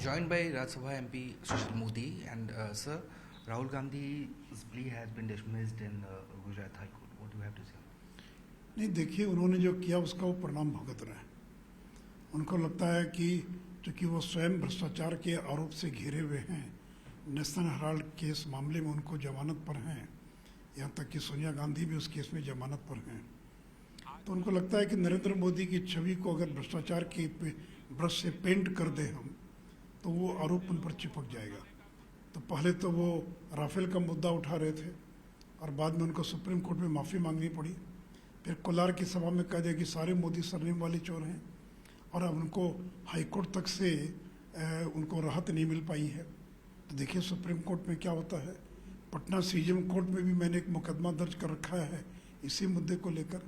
joined by Rajya Sabha MP Sushil Modi and sir, Rahul Gandhi's plea has been dismissed in Gujarat High Court. What do you have to say? नहीं, देखिए उन्होंने जो किया उसका वो परिणाम भुगत रहे हैं। उनको लगता है कि चूँकि वो स्वयं भ्रष्टाचार के आरोप से घिरे हुए हैं, नेशनल हेराल्ड केस मामले में उनको जमानत पर हैं, यहाँ तक कि सोनिया गांधी भी उस केस में जमानत पर हैं। तो उनको लगता है कि नरेंद्र मोदी की छवि को अगर भ्रष्टाचार के ब्रश से पेंट कर दें हम, तो वो आरोप उन पर चिपक जाएगा। तो पहले तो वो राफेल का मुद्दा उठा रहे थे और बाद में उनको सुप्रीम कोर्ट में माफ़ी मांगनी पड़ी। फिर कोलार की सभा में कह दिया कि सारे मोदी सरनेम वाले चोर हैं, और अब उनको हाईकोर्ट तक से उनको राहत नहीं मिल पाई है। तो देखिए सुप्रीम कोर्ट में क्या होता है। पटना सीजेएम कोर्ट में भी मैंने एक मुकदमा दर्ज कर रखा है इसी मुद्दे को लेकर।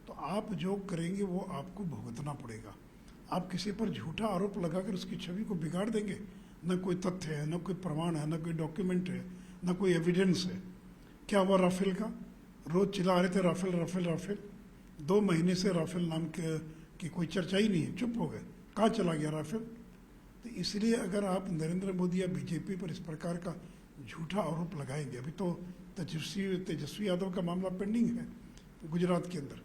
तो आप जो करेंगे वो आपको भुगतना पड़ेगा। आप किसी पर झूठा आरोप लगाकर उसकी छवि को बिगाड़ देंगे, न कोई तथ्य है, न कोई प्रमाण है, न कोई डॉक्यूमेंट है, न कोई एविडेंस है। क्या हुआ राफेल का? रोज चिल्ला रहे थे राफेल राफेल राफेल। 2 महीने से राफेल नाम की कोई चर्चा ही नहीं है, चुप हो गए। कहाँ चला गया राफेल? तो इसलिए अगर आप नरेंद्र मोदी या बीजेपी पर इस प्रकार का झूठा आरोप लगाएंगे, अभी तो तेजस्वी यादव का मामला पेंडिंग है गुजरात के अंदर,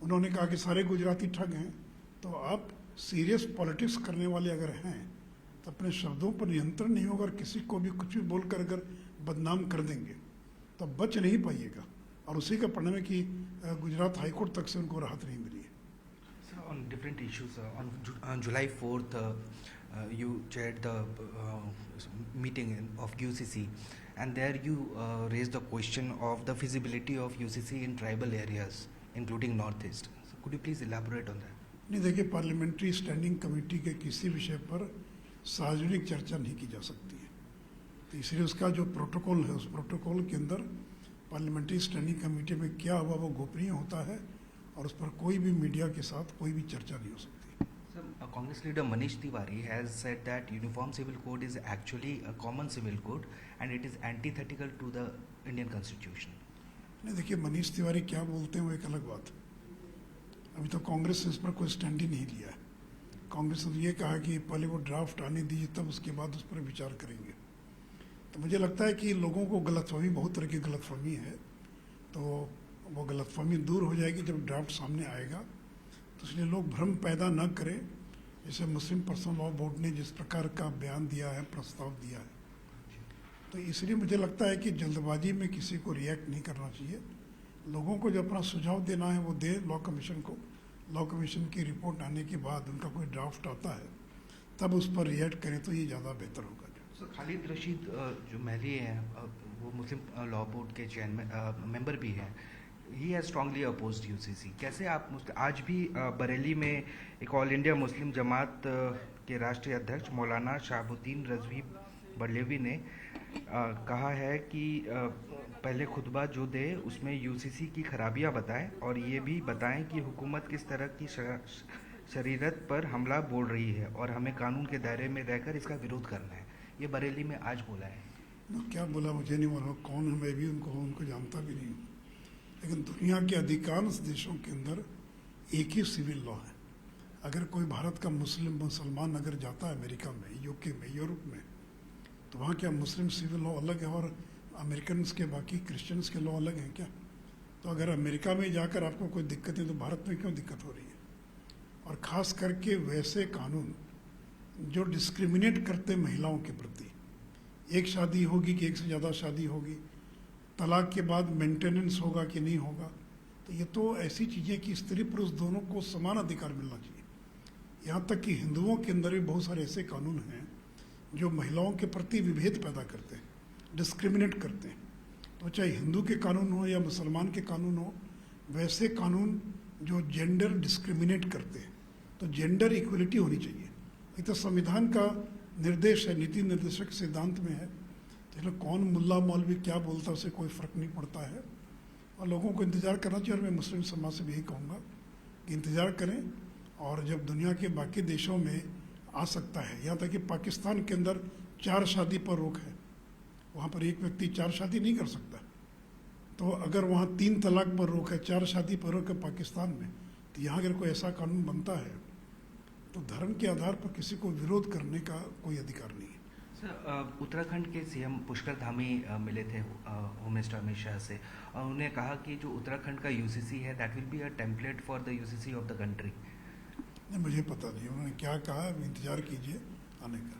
उन्होंने कहा कि सारे गुजराती ठग हैं। तो आप सीरियस पॉलिटिक्स करने वाले अगर हैं तो अपने शब्दों पर नियंत्रण नहीं होगा, और किसी को भी कुछ भी बोलकर अगर बदनाम कर देंगे तो बच नहीं पाइएगा। और उसी का परिणाम है कि गुजरात हाईकोर्ट तक से उनको राहत नहीं मिली है। Sir, on different issues, on July 4th, you chaired the meeting of UCC, and there you raised the question of the feasibility of UCC in tribal areas, including Northeast. So could you please elaborate on that? नहीं, देखिए parliamentary standing committee के किसी विषय पर सार्वजनिक चर्चा नहीं की जा सकती है। तो इसलिए उसका जो प्रोटोकॉल है, उस प्रोटोकॉल के अंदर पार्लियामेंट्री स्टैंडिंग कमेटी में क्या हुआ वो गोपनीय होता है, और उस पर कोई भी मीडिया के साथ कोई भी चर्चा नहीं हो सकती। Sir, Congress leader Manish Tiwari has said that Uniform Civil Code is actually a common civil code and it is antithetical to the Indian Constitution. नहीं, देखिए मनीष तिवारी क्या बोलते हैं वो एक अलग बात। अभी तो कांग्रेस ने इस पर कोई स्टैंड ही नहीं लिया है। कांग्रेस ने ये कहा कि पहले वो ड्राफ्ट आने दीजिए, तब उसके बाद उस पर विचार करेंगे। तो मुझे लगता है कि लोगों को गलतफहमी, बहुत तरह की गलतफहमी है, तो वो गलतफहमी दूर हो जाएगी जब ड्राफ्ट सामने आएगा। तो इसलिए लोग भ्रम पैदा न करें। जैसे मुस्लिम पर्सनल लॉ बोर्ड ने जिस प्रकार का बयान दिया है, प्रस्ताव दिया है, तो इसलिए मुझे लगता है कि जल्दबाजी में किसी को रिएक्ट नहीं करना चाहिए। लोगों को जो अपना सुझाव देना है वो दे लॉ कमीशन को। लॉ कमीशन की रिपोर्ट आने के बाद उनका कोई ड्राफ्ट आता है, तब उस पर रिएक्ट करें तो ये ज़्यादा बेहतर होगा। So खालिद रशीद जो महली हैं, वो मुस्लिम लॉ बोर्ड के चेयरमैन मेंबर भी हैं, he has strongly opposed UCC. कैसे आप आज भी बरेली में एक ऑल इंडिया मुस्लिम जमात के राष्ट्रीय अध्यक्ष मौलाना शहाबुद्दीन रजवी बरेलवी ने कहा है कि पहले खुतबा जो दे उसमें यूसीसी की खराबियां बताएं और ये भी बताएं कि हुकूमत किस तरह की शरीयत पर हमला बोल रही है और हमें कानून के दायरे में रहकर इसका विरोध करना है। ये बरेली में आज बोला है। क्या बोला मुझे नहीं मालूम, कौन है, मैं भी उनको जानता भी नहीं हूँ। लेकिन दुनिया के अधिकांश देशों के अंदर एक ही सिविल लॉ है। अगर कोई भारत का मुसलमान अगर जाता है अमेरिका में, यूके में, यूरोप में, तो वहाँ क्या मुस्लिम सिविल लॉ अलग है और अमेरिकन के बाकी क्रिश्चियंस के लॉ अलग हैं क्या? तो अगर अमेरिका में जाकर आपको कोई दिक्कत है तो भारत में क्यों दिक्कत हो रही है? और ख़ास करके वैसे कानून जो डिस्क्रिमिनेट करते महिलाओं के प्रति, एक शादी होगी कि एक से ज़्यादा शादी होगी, तलाक के बाद मेंटेनेंस होगा कि नहीं होगा, तो ये तो ऐसी चीज़ें कि स्त्री पुरुष दोनों को समान अधिकार मिलना चाहिए। यहाँ तक कि हिंदुओं के अंदर भी बहुत सारे ऐसे कानून हैं जो महिलाओं के प्रति विभेद पैदा करते हैं, डिस्क्रिमिनेट करते हैं। तो चाहे हिंदू के कानून हो या मुसलमान के कानून हो, वैसे कानून जो जेंडर डिस्क्रिमिनेट करते हैं, तो जेंडर इक्वलिटी होनी चाहिए। ये तो संविधान का निर्देश है, नीति निर्देशक सिद्धांत में है। तो इसलिए कौन मुल्ला मौलवी क्या बोलता है उससे कोई फ़र्क नहीं पड़ता है, और लोगों को इंतज़ार करना चाहिए। और मैं मुस्लिम समाज से भी यही कहूँगा कि इंतज़ार करें, और जब दुनिया के बाकी देशों में आ सकता है, यहाँ तक कि पाकिस्तान के अंदर 4 शादी पर रोक है, वहाँ पर एक व्यक्ति 4 शादी नहीं कर सकता। तो अगर वहाँ 3 तलाक पर रोक है, 4 शादी पर रोक है पाकिस्तान में, तो यहाँ अगर कोई ऐसा कानून बनता है तो धर्म के आधार पर किसी को विरोध करने का कोई अधिकार नहीं है। सर, उत्तराखंड के सीएम पुष्कर धामी मिले थे होम मिनिस्टर अमित शाह से, और उन्होंने कहा कि जो उत्तराखंड का यूसीसी है that will be a template for the UCC of the country. नहीं, मुझे पता नहीं उन्होंने क्या कहा, इंतजार कीजिए आने का।